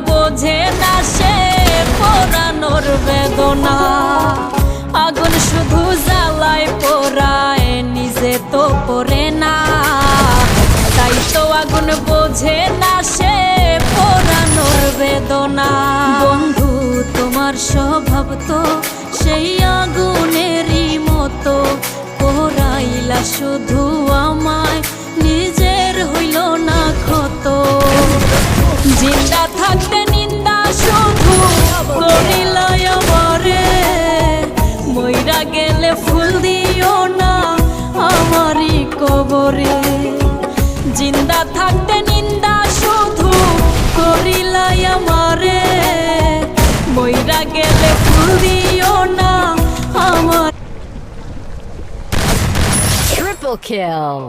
বোঝে না সে পোড়ানোর বেদনা। আগুন শুধু জ্বালায় পোড়ায়, নিজে তো পড়ে না। তাই তো আগুন বোঝে না সে পোড়ানোর বেদনা। বন্ধু তোমার স্বভাব তো সেই আগুনেরই মতো, পোড়াইলা শুধু আমায়, নিজের হইল না ক্ষত। জিন্দা থাকতে নিন্দা শুধু করিলা আমারে, মইরা গেলে ফুল দিও না আমারই কবরে। জিন্দা থাকতে নিন্দা শুধু করিলা আমারে, মইরা গেলে ফুল দিও না আমার। Triple kill.